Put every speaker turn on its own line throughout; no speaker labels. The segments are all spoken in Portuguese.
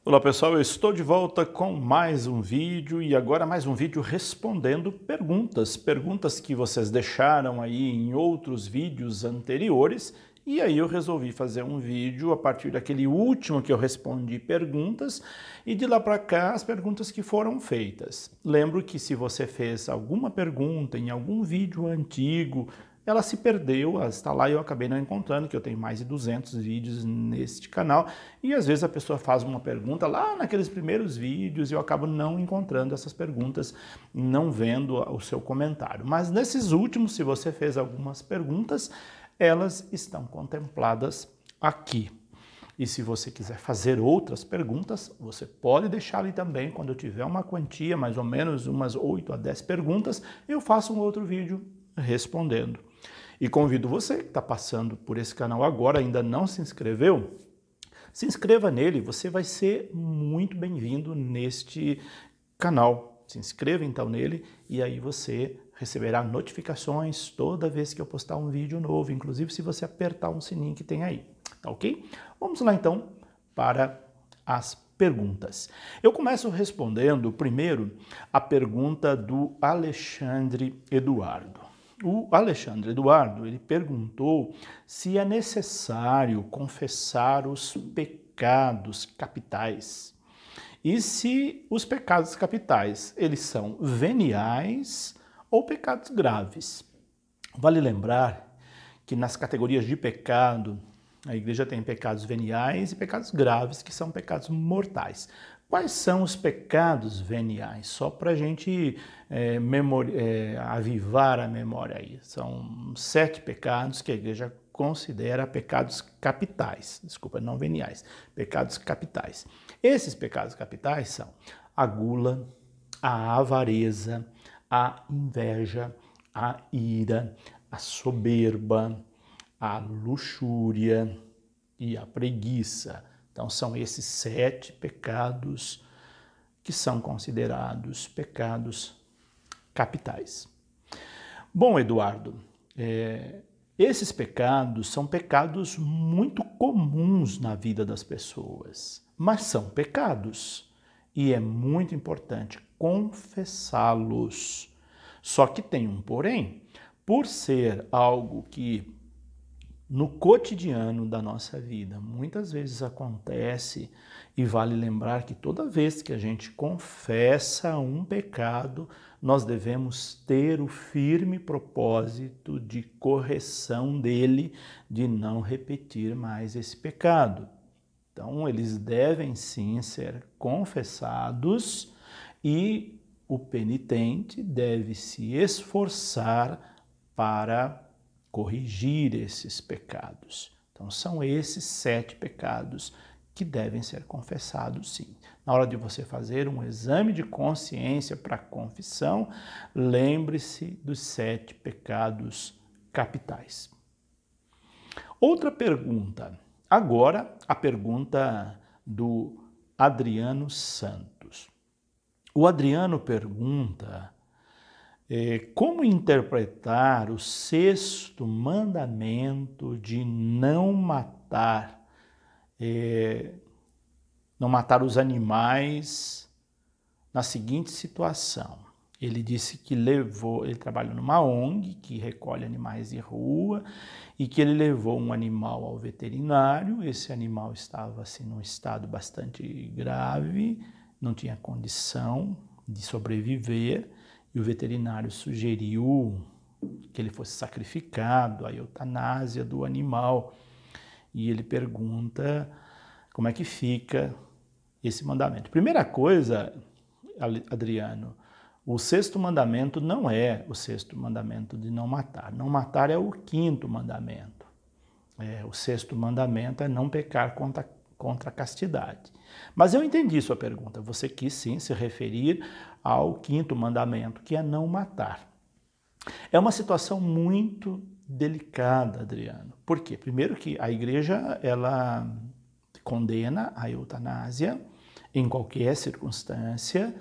Olá pessoal, eu estou de volta com mais um vídeo e agora mais um vídeo respondendo perguntas que vocês deixaram aí em outros vídeos anteriores e aí eu resolvi fazer um vídeo a partir daquele último que eu respondi perguntas e de lá para cá as perguntas que foram feitas. Lembro que se você fez alguma pergunta em algum vídeo antigo, ela se perdeu, ela está lá e eu acabei não encontrando, que eu tenho mais de 200 vídeos neste canal, e às vezes a pessoa faz uma pergunta lá naqueles primeiros vídeos e eu acabo não encontrando essas perguntas, não vendo o seu comentário. Mas nesses últimos, se você fez algumas perguntas, elas estão contempladas aqui. E se você quiser fazer outras perguntas, você pode deixar ali também, quando eu tiver uma quantia, mais ou menos umas 8 a 10 perguntas, eu faço um outro vídeo respondendo. E convido você que está passando por esse canal agora, ainda não se inscreveu, se inscreva nele, você vai ser muito bem-vindo neste canal. Se inscreva então nele e aí você receberá notificações toda vez que eu postar um vídeo novo, inclusive se você apertar um sininho que tem aí, tá ok? Vamos lá então para as perguntas. Eu começo respondendo primeiro a pergunta do Alexandre Eduardo. O Alexandre Eduardo, ele perguntou se é necessário confessar os pecados capitais e se os pecados capitais, eles são veniais ou pecados graves. Vale lembrar que nas categorias de pecado, a igreja tem pecados veniais e pecados graves, que são pecados mortais. Quais são os pecados veniais? Só para a gente avivar a memória aí. São 7 pecados que a igreja considera pecados capitais. Desculpa, não veniais. Pecados capitais. Esses pecados capitais são a gula, a avareza, a inveja, a ira, a soberba, a luxúria e a preguiça. Então, são esses 7 pecados que são considerados pecados capitais. Bom, Eduardo, esses pecados são pecados muito comuns na vida das pessoas, mas são pecados e é muito importante confessá-los. Só que tem um porém, por ser algo que no cotidiano da nossa vida, muitas vezes acontece e vale lembrar que toda vez que a gente confessa um pecado, nós devemos ter o firme propósito de correção dele, de não repetir mais esse pecado. Então, eles devem sim ser confessados e o penitente deve se esforçar para corrigir esses pecados. Então, são esses 7 pecados que devem ser confessados, sim. Na hora de você fazer um exame de consciência para confissão, lembre-se dos 7 pecados capitais. Outra pergunta. Agora, a pergunta do Adriano Santos. O Adriano pergunta como interpretar o 6º mandamento de não matar os animais na seguinte situação. Ele disse que ele trabalha numa ONG que recolhe animais de rua e que ele levou um animal ao veterinário. Esse animal estava assim, num estado bastante grave, não tinha condição de sobreviver. E o veterinário sugeriu que ele fosse sacrificado, a eutanásia do animal. E ele pergunta como é que fica esse mandamento. Primeira coisa, Adriano, o 6º mandamento não é o 6º mandamento de não matar. Não matar é o 5º mandamento. O 6º mandamento é não pecar contra a castidade. Mas eu entendi sua pergunta. Você quis sim se referir ao 5º mandamento, que é não matar. É uma situação muito delicada, Adriano. Por quê? Primeiro que a igreja, ela condena a eutanásia em qualquer circunstância.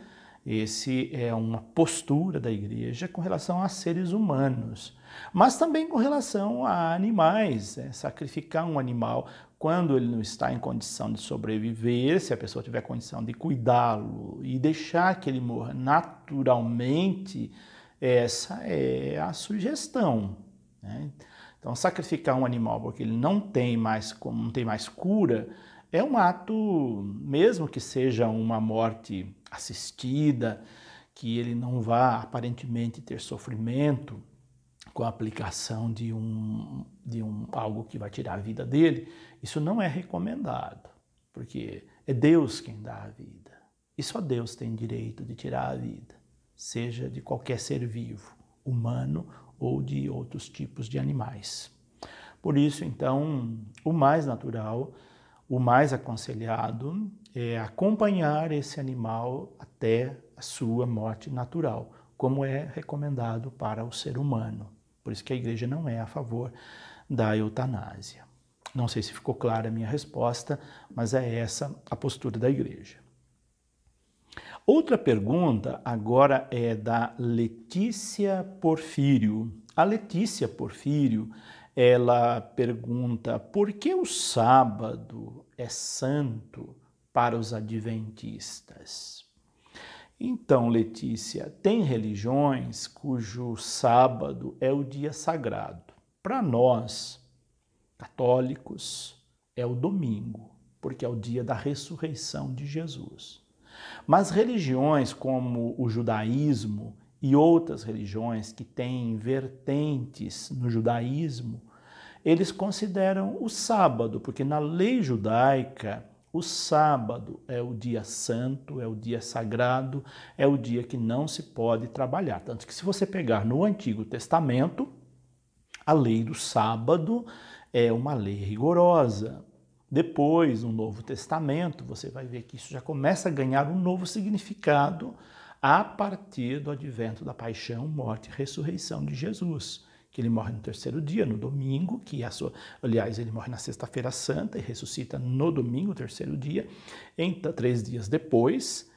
Esse é uma postura da igreja com relação a seres humanos, mas também com relação a animais. Sacrificar um animal quando ele não está em condição de sobreviver, se a pessoa tiver condição de cuidá-lo e deixar que ele morra naturalmente, essa é a sugestão, né? Então, sacrificar um animal porque ele não tem mais cura é um ato, mesmo que seja uma morte assistida, que ele não vá aparentemente ter sofrimento com a aplicação de algo que vai tirar a vida dele, isso não é recomendado, porque é Deus quem dá a vida. E só Deus tem direito de tirar a vida, seja de qualquer ser vivo, humano ou de outros tipos de animais. Por isso, então, o mais natural, o mais aconselhado é acompanhar esse animal até a sua morte natural, como é recomendado para o ser humano. Por isso que a igreja não é a favor da eutanásia. Não sei se ficou clara a minha resposta, mas é essa a postura da igreja. Outra pergunta agora é da Letícia Porfírio. A Letícia Porfírio, ela pergunta: por que o sábado é santo para os adventistas? Então, Letícia, tem religiões cujo sábado é o dia sagrado. Para nós, católicos, é o domingo, porque é o dia da ressurreição de Jesus. Mas religiões como o judaísmo e outras religiões que têm vertentes no judaísmo, eles consideram o sábado, porque na lei judaica, o sábado é o dia santo, é o dia sagrado, é o dia que não se pode trabalhar. Tanto que se você pegar no Antigo Testamento, a lei do sábado é uma lei rigorosa. Depois, no Novo Testamento, você vai ver que isso já começa a ganhar um novo significado a partir do advento da paixão, morte e ressurreição de Jesus. Que ele morre no terceiro dia, no domingo, aliás, ele morre na sexta-feira santa e ressuscita no domingo, terceiro dia, 3 dias depois.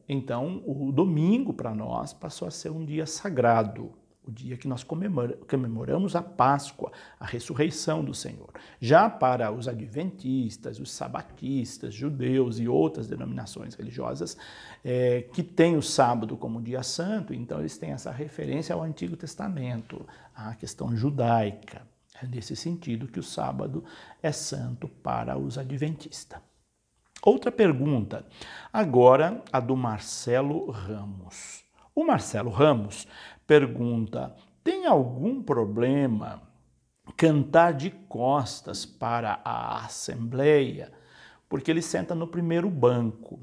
Então, o domingo para nós passou a ser um dia sagrado, o dia que nós comemoramos a Páscoa, a ressurreição do Senhor. Já para os adventistas, os sabatistas, judeus e outras denominações religiosas que têm o sábado como dia santo, então eles têm essa referência ao Antigo Testamento, à questão judaica. É nesse sentido que o sábado é santo para os adventistas. Outra pergunta, agora a do Marcelo Ramos. O Marcelo Ramos pergunta: tem algum problema cantar de costas para a assembleia? Porque ele senta no primeiro banco.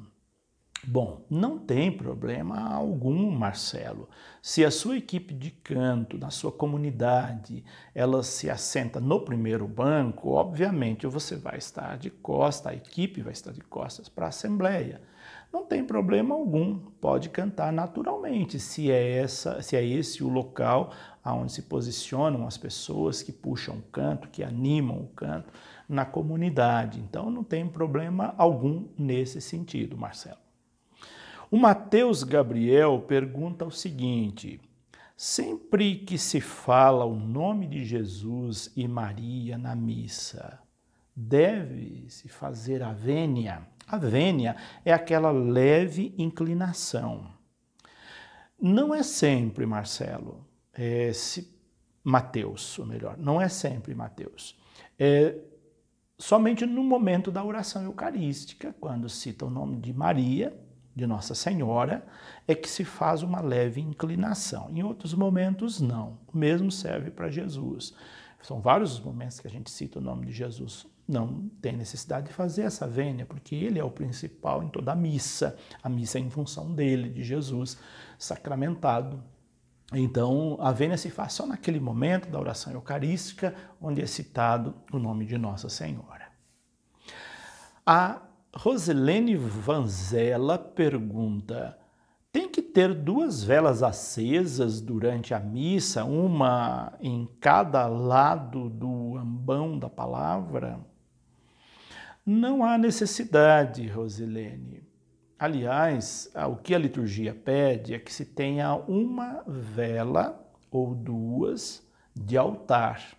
Bom, não tem problema algum, Marcelo. Se a sua equipe de canto, na sua comunidade, ela se assenta no primeiro banco, obviamente você vai estar de costas, a equipe vai estar de costas para a assembleia. Não tem problema algum, pode cantar naturalmente, se é esse o local onde se posicionam as pessoas que puxam o canto, que animam o canto na comunidade. Então não tem problema algum nesse sentido, Marcelo. O Mateus Gabriel pergunta o seguinte: sempre que se fala o nome de Jesus e Maria na missa, deve-se fazer a vênia? A vênia é aquela leve inclinação. Não é sempre, Marcelo, Mateus, ou melhor, não é sempre, Mateus. Somente no momento da oração eucarística, quando cita o nome de Maria, de Nossa Senhora, é que se faz uma leve inclinação. Em outros momentos, não. O mesmo serve para Jesus. São vários os momentos que a gente cita o nome de Jesus. Não tem necessidade de fazer essa vênia, porque ele é o principal em toda a missa é em função dele, de Jesus, sacramentado. Então, a vênia se faz só naquele momento da oração eucarística, onde é citado o nome de Nossa Senhora. A Rosilene Vanzella pergunta: tem que ter 2 velas acesas durante a missa, uma em cada lado do ambão da palavra? Não há necessidade, Rosilene. Aliás, o que a liturgia pede é que se tenha uma vela ou 2 de altar.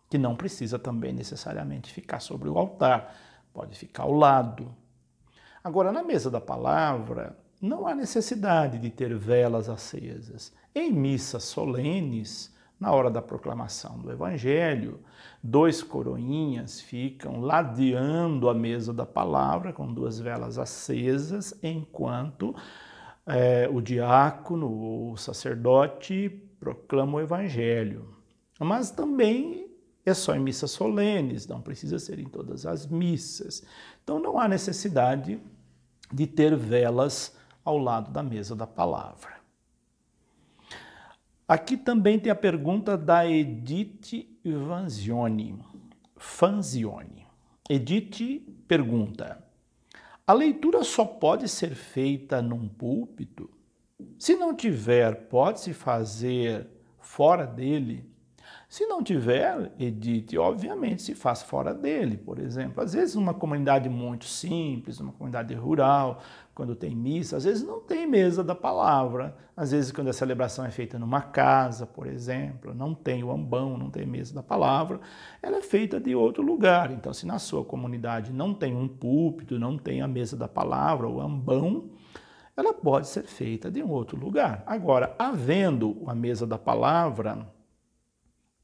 que não precisa também necessariamente ficar sobre o altar, pode ficar ao lado. Agora, na mesa da palavra, não há necessidade de ter velas acesas. Em missas solenes, na hora da proclamação do Evangelho, 2 coroinhas ficam ladeando a mesa da palavra com 2 velas acesas, enquanto o diácono ou o sacerdote proclama o Evangelho. Mas também é só em missas solenes, não precisa ser em todas as missas. Então não há necessidade de ter velas ao lado da mesa da palavra. Aqui também tem a pergunta da Edith Fanzioni. Edith pergunta: a leitura só pode ser feita num púlpito? Se não tiver, pode-se fazer fora dele? Se não tiver, Edith, obviamente se faz fora dele, por exemplo. Às vezes numa comunidade muito simples, numa comunidade rural, quando tem missa, às vezes não tem mesa da palavra. Às vezes quando a celebração é feita numa casa, por exemplo, não tem o ambão, não tem mesa da palavra, ela é feita de outro lugar. Então, se na sua comunidade não tem um púlpito, não tem a mesa da palavra, o ambão, ela pode ser feita de um outro lugar. Agora, havendo a mesa da palavra,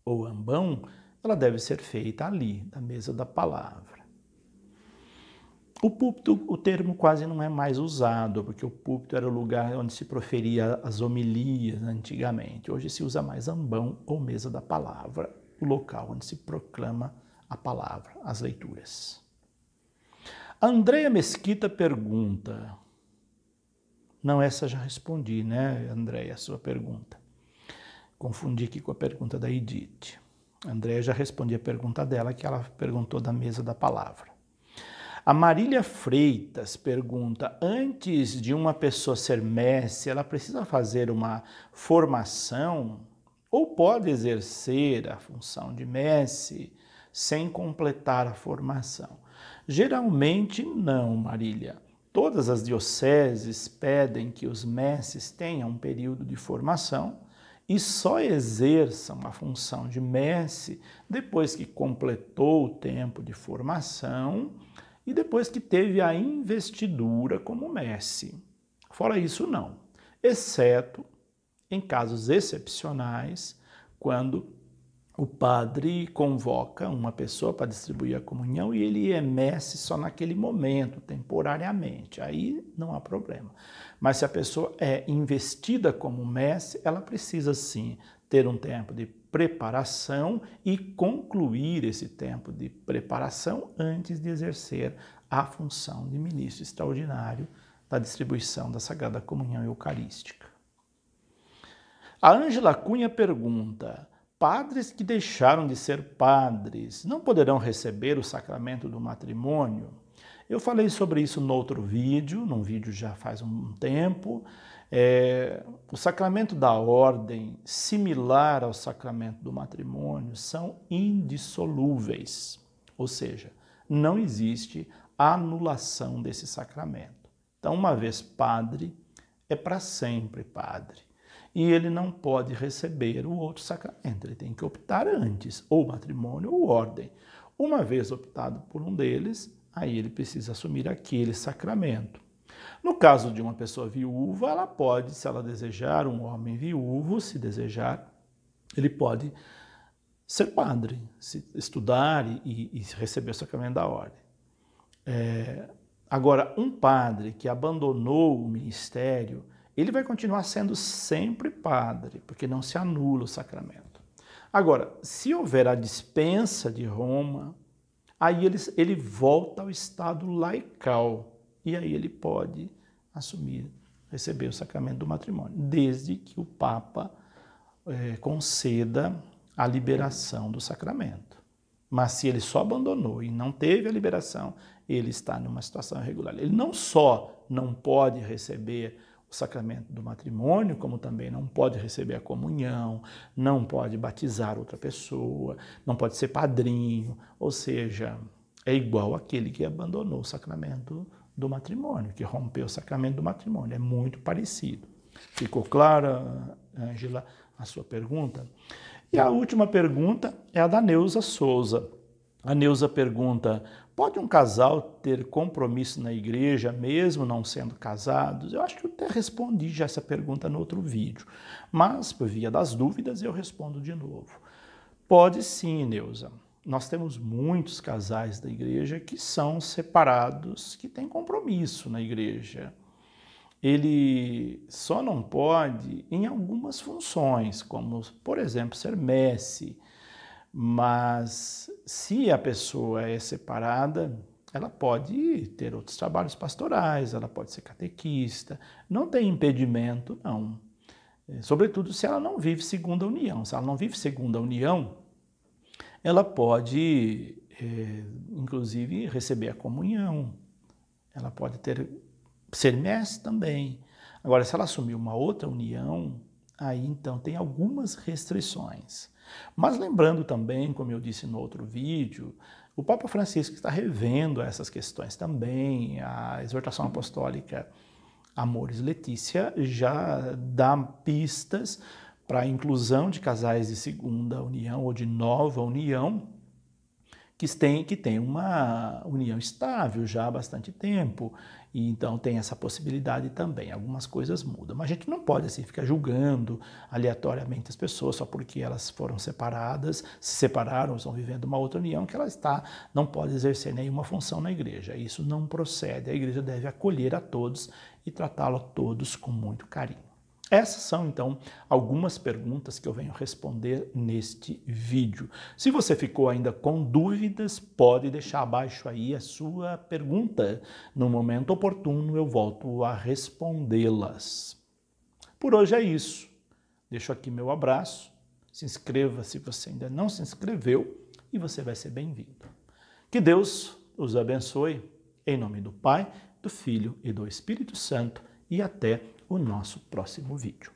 ou ambão, ela deve ser feita ali, na mesa da palavra. O púlpito, o termo quase não é mais usado, porque o púlpito era o lugar onde se proferia as homilias antigamente. Hoje se usa mais ambão ou mesa da palavra, o local onde se proclama a palavra, as leituras. A Andréia Mesquita pergunta, não, essa já respondi, né, Andréia, a sua pergunta. Confundi aqui com a pergunta da Edith. A Andréia já respondi a pergunta dela, que ela perguntou da mesa da palavra. A Marília Freitas pergunta, antes de uma pessoa ser mestre, ela precisa fazer uma formação ou pode exercer a função de mestre sem completar a formação? Geralmente não, Marília. Todas as dioceses pedem que os mestres tenham um período de formação e só exerçam a função de mestre depois que completou o tempo de formação e depois que teve a investidura como mestre. Fora isso, não. Exceto em casos excepcionais, quando o padre convoca uma pessoa para distribuir a comunhão e ele é mestre só naquele momento, temporariamente. Aí não há problema. Mas se a pessoa é investida como mestre, ela precisa sim ter um tempo de preparação e concluir esse tempo de preparação antes de exercer a função de ministro extraordinário da distribuição da Sagrada Comunhão Eucarística. A Ângela Cunha pergunta: padres que deixaram de ser padres não poderão receber o sacramento do matrimônio? Eu falei sobre isso no outro vídeo, num vídeo já faz um tempo. O sacramento da ordem, similar ao sacramento do matrimônio, são indissolúveis, ou seja, não existe anulação desse sacramento. Então, uma vez padre, é para sempre padre. E ele não pode receber o outro sacramento, ele tem que optar antes, ou matrimônio ou ordem. Uma vez optado por um deles, aí ele precisa assumir aquele sacramento. No caso de uma pessoa viúva, ela pode, se ela desejar, um homem viúvo, se desejar, ele pode ser padre, se estudar e receber o sacramento da ordem. Agora, um padre que abandonou o ministério, ele vai continuar sendo sempre padre, porque não se anula o sacramento. Agora, se houver a dispensa de Roma, aí ele volta ao estado laical, e aí ele pode assumir, receber o sacramento do matrimônio, desde que o Papa conceda a liberação do sacramento. Mas se ele só abandonou e não teve a liberação, ele está numa situação irregular. Ele não só não pode receber o sacramento do matrimônio, como também não pode receber a comunhão, não pode batizar outra pessoa, não pode ser padrinho, ou seja, é igual àquele que abandonou o sacramento do matrimônio, que rompeu o sacramento do matrimônio, é muito parecido. Ficou clara, Ângela, a sua pergunta? E a última pergunta é a da Neuza Souza. A Neuza pergunta: pode um casal ter compromisso na igreja mesmo não sendo casados? Eu acho que eu até respondi já essa pergunta no outro vídeo, mas por via das dúvidas eu respondo de novo. Pode sim, Neuza. Nós temos muitos casais da igreja que são separados, que têm compromisso na igreja. Ele só não pode em algumas funções, como, por exemplo, ser mestre. Mas se a pessoa é separada, ela pode ter outros trabalhos pastorais, ela pode ser catequista, não tem impedimento, não. Sobretudo se ela não vive segunda união. Se ela não vive segunda união, ela pode, inclusive, receber a comunhão, ela pode ser mestre também. Agora, se ela assumir uma outra união, aí então tem algumas restrições. Mas lembrando também, como eu disse no outro vídeo, o Papa Francisco está revendo essas questões também. A exortação apostólica Amoris Laetitia já dá pistas para a inclusão de casais de segunda união ou de nova união que tem uma união estável já há bastante tempo, e então tem essa possibilidade também. Algumas coisas mudam, mas a gente não pode assim ficar julgando aleatoriamente as pessoas só porque elas foram separadas, se separaram, estão vivendo uma outra união, que ela não pode exercer nenhuma função na igreja. Isso não procede. A igreja deve acolher a todos e tratá-los todos com muito carinho. Essas são, então, algumas perguntas que eu venho responder neste vídeo. Se você ficou ainda com dúvidas, pode deixar abaixo aí a sua pergunta. No momento oportuno, eu volto a respondê-las. Por hoje é isso. Deixo aqui meu abraço. Se inscreva se você ainda não se inscreveu e você vai ser bem-vindo. Que Deus os abençoe. Em nome do Pai, do Filho e do Espírito Santo. E até o nosso próximo vídeo.